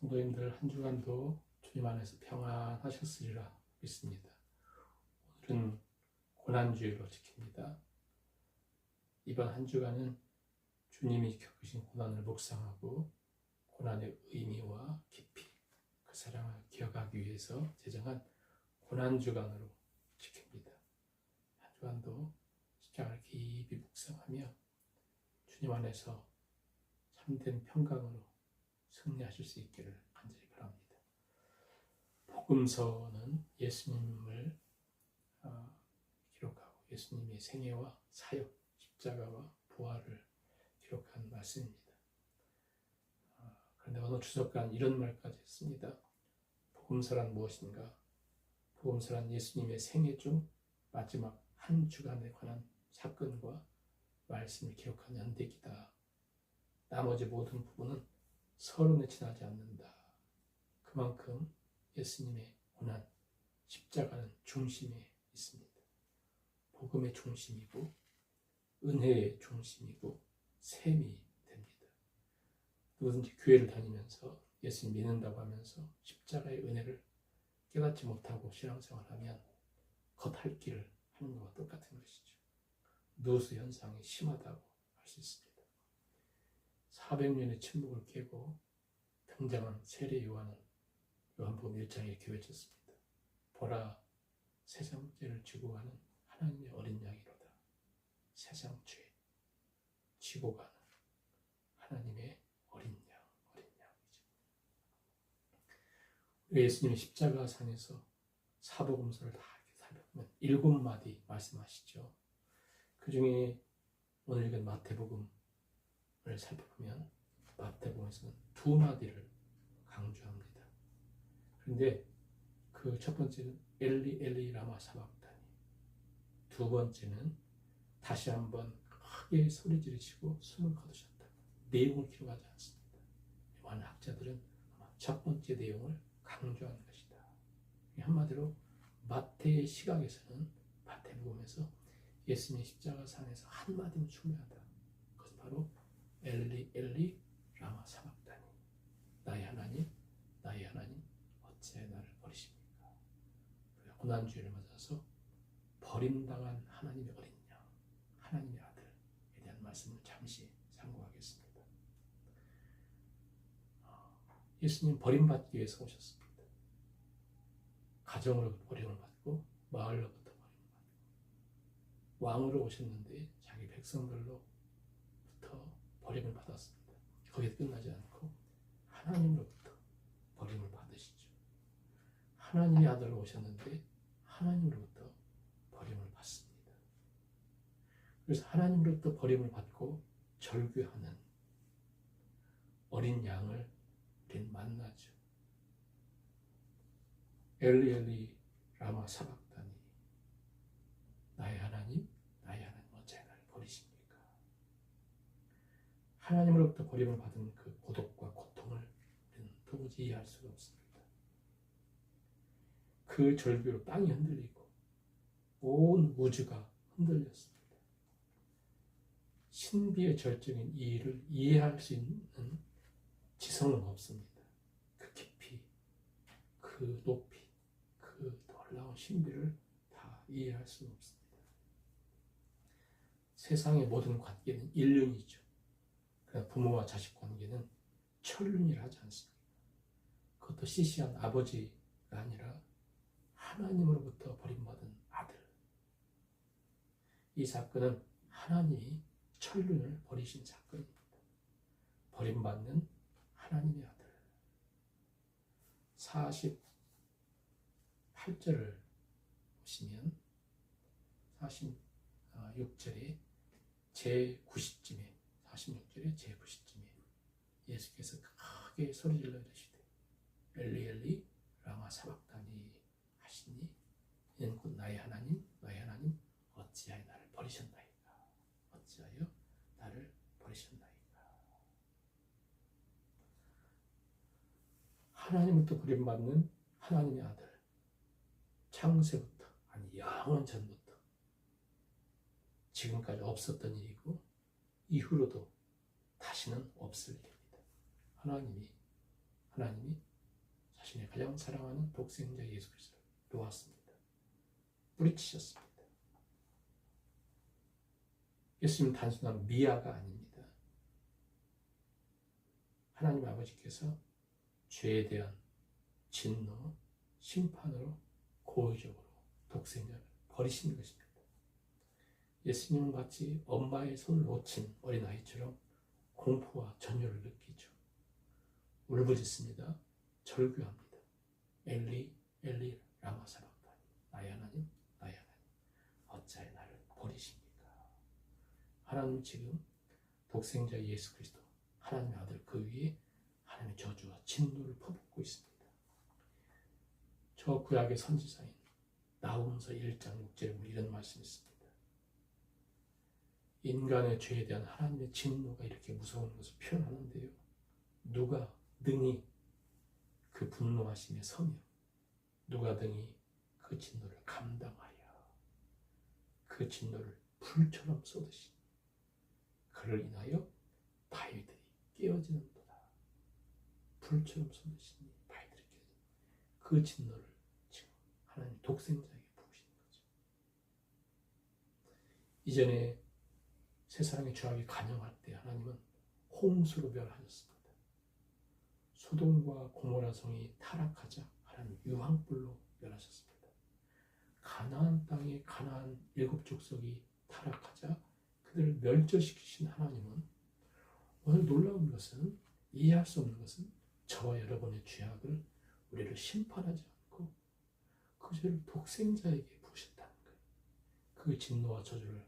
성도님들 한 주간도 주님 안에서 평안하셨으리라 믿습니다. 오늘은 고난주일로 지킵니다. 이번 한 주간은 주님이 겪으신 고난을 묵상하고 고난의 의미와 깊이 그 사랑을 기억하기 위해서 제정한 고난주간으로 지킵니다. 한 주간도 십자가를 깊이 묵상하며 주님 안에서 참된 평강으로 승리하실 수 있기를 간절히 바랍니다. 복음서는 예수님을 기록하고 예수님의 생애와 사역, 십자가와 부활을 기록한 말씀입니다. 그런데 어느 주석가는 이런 말까지 했습니다. 복음서란 무엇인가? 복음서란 예수님의 생애 중 마지막 한 주간에 관한 사건과 말씀을 기록한 연대기다. 나머지 모든 부분은 서론에 지나지 않는다. 그만큼 예수님의 고난, 십자가는 중심에 있습니다. 복음의 중심이고 은혜의 중심이고 셈이 됩니다. 누구든지 교회를 다니면서 예수님 믿는다고 하면서 십자가의 은혜를 깨닫지 못하고 신앙생활하면 겉할 길을 하는 것과 똑같은 것이죠. 누수 현상이 심하다고 할 수 있습니다. 400년의 침묵을 깨고 등장한 세례 요한은 요한복음 1장에 이렇게 외쳤습니다. 보라, 세상 죄를 지고 가는 하나님의 어린 양이로다. 세상 죄 지고 가는 하나님의 어린 양이죠. 예수님의 십자가상에서 사복음서를 다 이렇게 살펴보면 7마디 말씀하시죠. 그 중에 오늘 읽은 마태복음을 살펴보면 마태복음에서는 2마디를 강조합니다. 그런데 그 첫 번째는 엘리 엘리 라마 사박다니, 두 번째는 다시 한번 크게 소리 지르시고 숨을 거두셨다. 내용을 기록하지 않습니다. 많은 학자들은 아마 첫 번째 내용을 강조하는 것이다. 한마디로 마태의 시각에서는 마태복음에서 예수님의 십자가상에서 한마디는 중요하다. 그것은 바로 엘리 엘리 라마 사박다니, 나의 하나님 어찌하여 나를 버리십니까? 우리가 고난주일을 맞아서 버림당한 하나님의 어린 양, 하나님의 아들에 대한 말씀을 잠시 상고하겠습니다. 예수님 버림받기 위해서 오셨습니다. 가정으로부터 버림을 받고 마을로부터 버림을 받고 왕으로 오셨는데 자기 백성들로부터 버림을 받았습니다. 거기에 끝나지 않고 하나님으로부터 버림을 받으시죠. 하나님의 아들로 오셨는데 하나님으로부터 버림을 받습니다. 그래서 하나님으로부터 버림을 받고 절규하는 어린 양을 우리는 만나죠. 엘리 엘리 라마 사박다니, 나의 하나님 어찌하여 나를 버리십니까? 하나님으로부터 버림을 받은 그 고독과 고통을 우리는 도무지 이해할 수가 없습니다. 그 절규로 땅이 흔들리고 온 우주가 흔들렸습니다. 신비의 절정인 이 일을 이해할 수 있는 지성은 없습니다. 그 깊이, 그 높이, 그 놀라운 신비를 다 이해할 수는 없습니다. 세상의 모든 관계는 일륜이죠. 그러나 부모와 자식 관계는 천륜이라 하지 않습니다. 그것도 시시한 아버지가 아니라 하나님으로부터 버림받은 아들. 이 사건은 하나님이 천륜을 버리신 사건입니다. 버림받는 하나님의 아들. 48절을 보시면 46절에 제90쯤에 46절에 제90쯤에 예수께서 크게 소리질러 이르시되 엘리 엘리 라마 사박다니 하시니 이는 곧 나의 하나님 어찌하여 나를 버리셨나이까. 어찌하여 나를 버리셨나이까. 하나님부터 버림받는 하나님의 아들, 창세부터 아니 영원 전부터 지금까지 없었던 일이고 이후로도 다시는 없을 일입니다. 하나님이 하나님이 자신의 가장 사랑하는 독생자 예수 그리스도를 놓았습니다. 뿌리치셨습니다. 예수님은 단순한 미아가 아닙니다. 하나님 아버지께서 죄에 대한 진노, 심판으로 고의적으로 독생자를 버리시는 것입니다. 예수님은 마치 엄마의 손을 놓친 어린아이처럼 공포와 전율을 느끼죠. 울부짖습니다. 절규합니다. 엘리 엘리 라마 사박다니, 나의 하나님 나의 하나님 어찌하여 나를 버리십니까? 하나님 지금 독생자 예수 그리스도 하나님의 아들 그 위에 하나님의 저주와 진노를 퍼붓고 있습니다. 저 구약의 선지자인 나훔서 1장 6절에 우리 이런 말씀이 있습니다. 인간의 죄에 대한 하나님의 진노가 이렇게 무서운 것을 표현하는데요. 누가 능히 그 분노하심에 서며 누가 능히 그 진노를 감당하려 그 진노를 불처럼 쏟으시 그를 인하여 바위들이 깨어지는도다. 불처럼 쏟으시니 바위들이 깨어지는 그 진노를 지금 하나님 독생자에게 부으시는 거죠. 이전에 세상의 죄악이 간영할 때 하나님은 홍수로 멸하셨습니다. 소돔과 고모라 성이 타락하자 하나님 유황불로 멸하셨습니다. 가나안 땅에 가나안 7족속이 타락하자 그들을 멸절시키신 하나님은 오늘 놀라운 것은 이해할 수 없는 것은 저와 여러분의 죄악을 우리를 심판하지 않고 그 죄를 독생자에게 부으셨다는 거예요. 그 진노와 저주를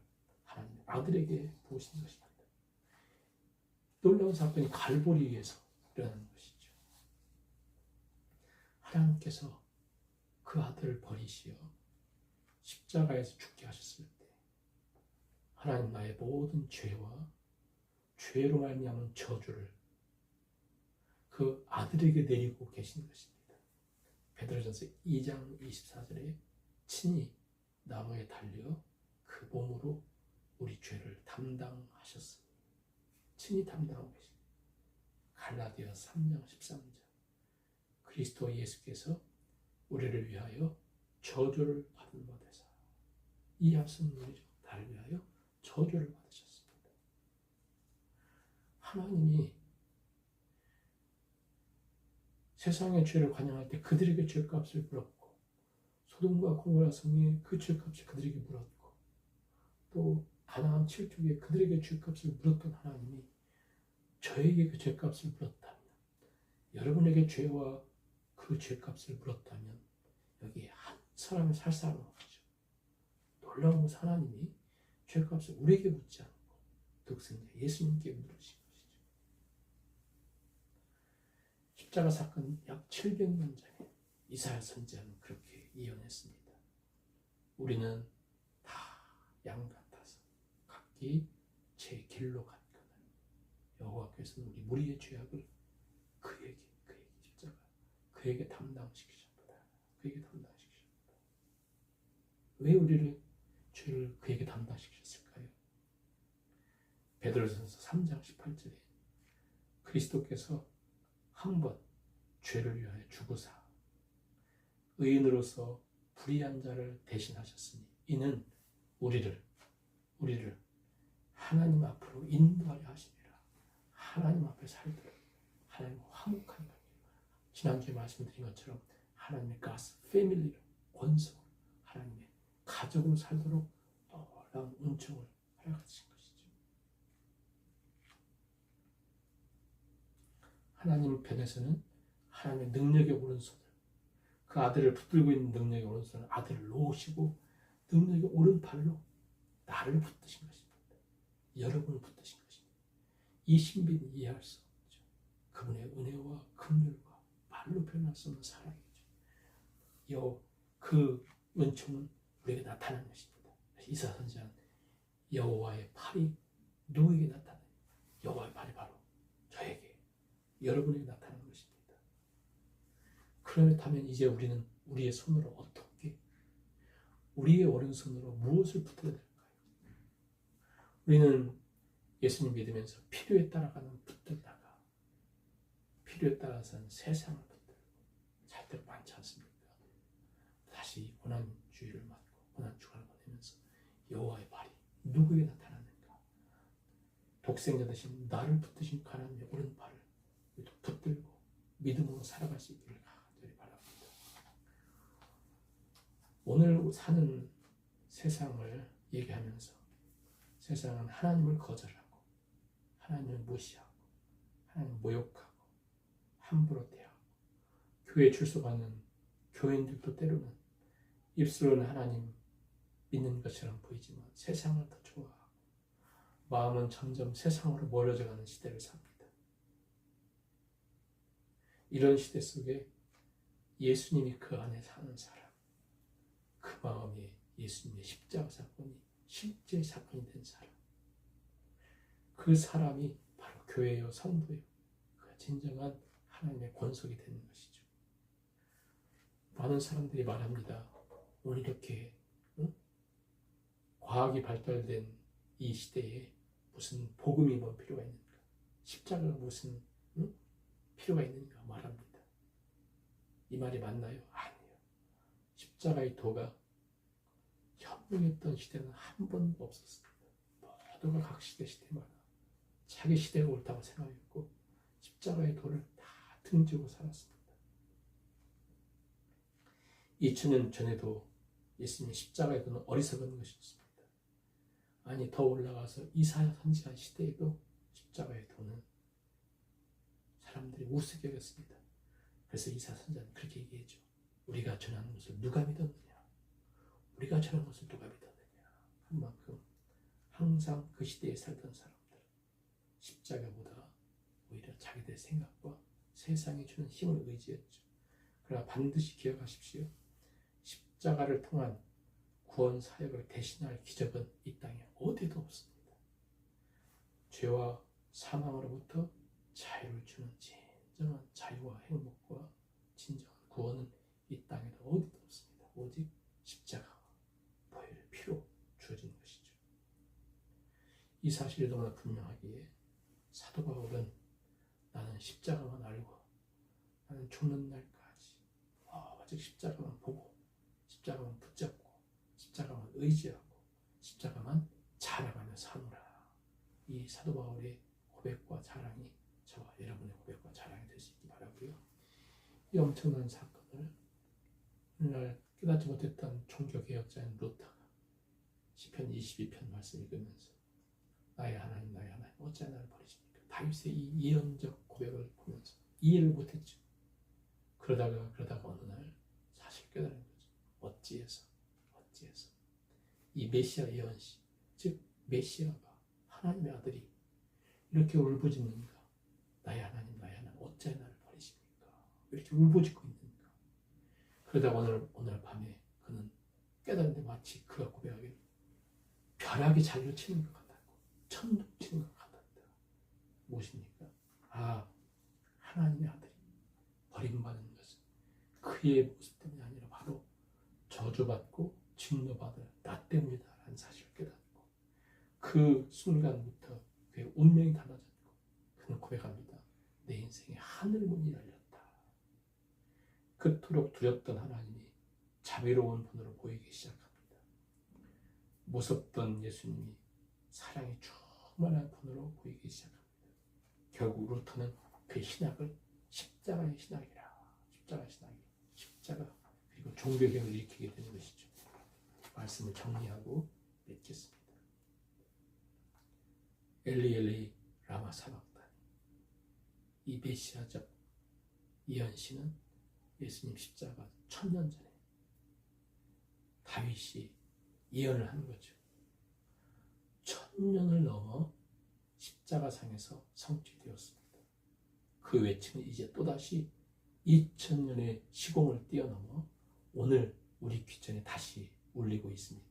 하나님의 아들에게 부으신 것입니다. 놀라운 사건이 갈보리에서 일어나는 것이죠. 하나님께서 그 아들을 버리시어 십자가에서 죽게 하셨을 때 하나님 나의 모든 죄와 죄로 말미암은 저주를 그 아들에게 내리고 계신 것입니다. 베드로전서 2장 24절에 친히 나무에 달려 그 몸으로 우리 죄를 담당하셨으니 친히 담당하고 계십니다. 갈라디아 3장 13절 그리스도 예수께서 우리를 위하여 저주를 받은 바 되사 이해할 수 없는 일이죠. 나를 위하여 저주를 받으셨습니다. 하나님이 세상의 죄를 관영할 때 그들에게 죄값을 물었고 소돔과 고모라 성에 그 죄값을 그들에게 물었고 또 가나안 7족에 그들에게 죄값을 물었던 하나님이 저에게 그 죄값을 물었다면 여러분에게 죄와 그 죄값을 물었다면 여기에 한 사람이 살 사람은 없죠. 놀라운 것은 하나님이 죄값을 우리에게 묻지 않고 독생자 예수님께 물으신 것이죠. 십자가 사건 약 700년 전에 이사야 선지자는 그렇게 예언했습니다. 우리는 다 양 같아서 각기 제 길로 갔거늘 여호와께서는 우리 무리의 죄악을 그에게 십자가 그에게 담당시키셨다. 그에게 담당시키셨다. 왜 우리를 죄를 그에게 담당시키셨을까요? 베드로전서 3장 18절에 그리스도께서 한 번 죄를 위하여 죽으사 의인으로서 불의한 자를 대신하셨으니 이는 우리를 하나님 앞으로 인도하려 하심이라. 하나님 앞에 살도록 하나님 화목한 관계. 지난주에 말씀드린 것처럼 하나님의 가스 패밀리로 권속으로 하나님의 가족으로 살도록 놀라운 은총을 허락하신 것이죠. 하나님 편에서는 하나님의 능력의 오른손을 그 아들을 붙들고 있는 능력의 오른손을 아들을 놓으시고 능력의 오른팔로 나를 붙드신 것입니다. 여러분을 붙드신 것입니다. 이 신비는 이해할 수 없죠. 그분의 은혜와 긍휼과 말로 표현할 수 없는 사랑이죠. 그 은총은 우리에게 나타난 것입니다. 이사야 선지자는 여호와의 팔이 누구에게 나타나요? 여호와의 팔이 바로 저에게 여러분에게 나타난 것입니다. 그렇다면 이제 우리는 우리의 손으로 어떻게 우리의 오른손으로 무엇을 붙들어야 될까요? 우리는 예수님 믿으면서 필요에 따라가는 붙들다가 필요에 따라서는 세상을 붙들고 잘 때가 많지 않습니까? 다시 고난주의를 맞고 고난주간을 보내면서 여호와의 발이 누구에게 나타났는가? 독생자 대신 나를 붙드신 하나님의 오른발을 붙들고 믿음으로 살아갈 수 있기를 간절히 바랍니다. 오늘 사는 세상을 얘기하면서 세상은 하나님을 거절하고 하나님을 무시하고 하나님을 모욕하고 함부로 대하고 교회에 출석하는 교인들도 때로는 입술로는 하나님 믿는 것처럼 보이지만 세상을 더 좋아하고 마음은 점점 세상으로 멀어져가는 시대를 삽니다. 이런 시대 속에 예수님이 그 안에 사는 사람, 그 마음에 예수님의 십자가 사건이 실제 사건이 된 사람, 그 사람이 바로 교회요 성도요, 그 진정한 하나님의 권속이 되는 것이죠. 많은 사람들이 말합니다. 오늘 이렇게 과학이 발달된 이 시대에 무슨 복음이 뭔 필요가 있는가? 십자가가 무슨 필요가 있는가 말합니다. 이 말이 맞나요? 아니에요. 십자가의 도가 현명했던 시대는 한 번도 없었습니다. 모두가 각 시대마다 자기 시대가 옳다고 생각했고 십자가의 도를 다 등지고 살았습니다. 2000년 전에도 예수님의 십자가의 도는 어리석은 것이었습니다. 아니 더 올라가서 이사야 선지자 시대에도 십자가의 도는 사람들이 우습게 여겼습니다. 그래서 이사야 선지자는 그렇게 얘기했죠. 우리가 전하는 것을 누가 믿었느냐? 우리가 전하는 것을 누가 믿었느냐? 한 만큼 항상 그 시대에 살던 사람들은 십자가보다 오히려 자기들의 생각과 세상이 주는 힘을 의지했죠. 그러나 반드시 기억하십시오. 십자가를 통한 구원 사역을 대신할 기적은 이 땅에 어디도 없습니다. 죄와 사망으로부터 자유를 주는 진정한 자유와 행복과 진정한 구원은 이 땅에도 어디도 없습니다. 오직 십자가와 보혈의 피로 주어진 것이죠. 이 사실이 너무나 분명하기에 사도 바울은 나는 십자가만 알고 나는 죽는 날까지 오직 십자가만 보고 십자가만 붙잡고 십자가만 의지하고 십자가만 자랑하며 사노라. 이 사도 바울의 고백과 자랑이 저와 여러분의 고백과 자랑이 될 수 있기 바라고요. 이 엄청난 사건을 오늘날 깨닫지 못했던 종교개혁자인 루터가 시편 22편 말씀 읽으면서 나의 하나님 나의 하나님 어찌 나를 버리십니까? 다윗의 이 예언적 고백을 보면서 이해를 못했죠. 그러다가 어느 날 사실 깨달은 거죠. 어찌해서 이 메시아 예언시, 즉 메시아가 하나님의 아들이 이렇게 울부짖는가? 나의 하나님 어찌 나를 버리십니까? 이렇게 울부짖고 있는가? 그러다가 오늘 밤에 그는 깨달은데 마치 그가 고백하기를 벼락이 잘려 치는 것 같았고 천둥 치는 것 같았다. 무엇입니까? 하나님의 아들이 버림받은 것은 그의 모습 때문이 아니라 바로 저주받고 진노받을 나 때문이다라는 사실을 깨닫고 그 순간부터 그의 운명이 달라졌고 그는 고백합니다. 내 인생에 하늘문이 열렸다. 그토록 두렵던 하나님이 자비로운 분으로 보이기 시작합니다. 무섭던 예수님이 사랑이 충만한 분으로 보이기 시작합니다. 결국 루터는 그 신학을 십자가의 신학이라 십자가 그리고 종교개혁을 일으키게 되는 것이죠. 말씀을 정리하고 맺겠습니다. 엘리 라마 사박단, 이 메시아적 예언시는 예수님 십자가 1000년 전에 다윗이 예언을 한 거죠. 1000년을 넘어 십자가상에서 성취되었습니다. 그 외침은 이제 또다시 2000년의 시공을 뛰어넘어 오늘 우리 귀천에 다시 울리고 있습니다.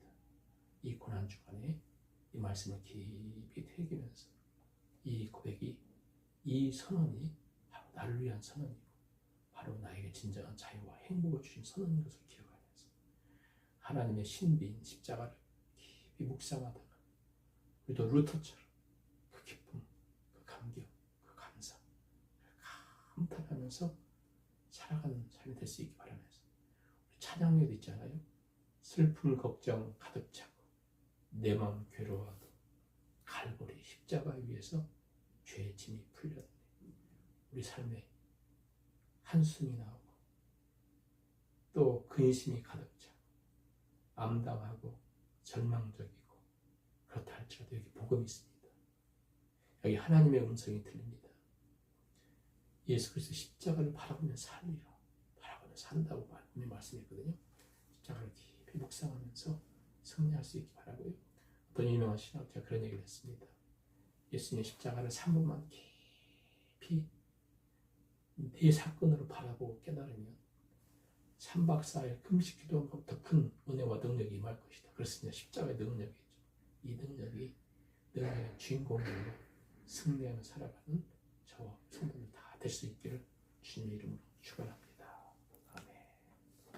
이 고난주간에 이 말씀을 깊이 새기면서 이 고백이, 이 선언이 바로 나를 위한 선언이고 바로 나에게 진정한 자유와 행복을 주신 선언인 것을 기억하면서 하나님의 신비인 십자가를 깊이 묵상하다가 우리도 루터처럼 그 기쁨, 그 감격, 그 감사 감탄하면서 살아가는 삶이 될 수 있기 바라면서 우리 찬양에도 있잖아요. 슬픔 걱정 가득 차고 내 마음 괴로워도 갈보리 십자가 위에서 죄의 짐이 풀렸네. 우리 삶에 한숨이 나오고 또 근심이 가득 차고 암담하고 절망적이고 그렇다 할지라도 여기 복음이 있습니다. 여기 하나님의 음성이 들립니다. 예수 그리스도 십자가를 바라보며 살리라. 바라보며 산다고 분명히 말씀했거든요. 십자가를 깊이 묵상하면서 승리할 수 있기 바라고요. 어떤 유명한 신학자가 그런 얘기를 했습니다. 예수님의 십자가를 3분만 깊이 내 사건으로 바라보고 깨달으면 3박 4일 금식 기도한 것보다 큰 은혜와 능력이 임할 것이다. 그렇습니다. 십자가의 능력이죠. 이 능력이 능력의 주인공으로 승리하며 살아가는 저와 성도들 다 될 수 있기를 주님의 이름으로 축원합니다.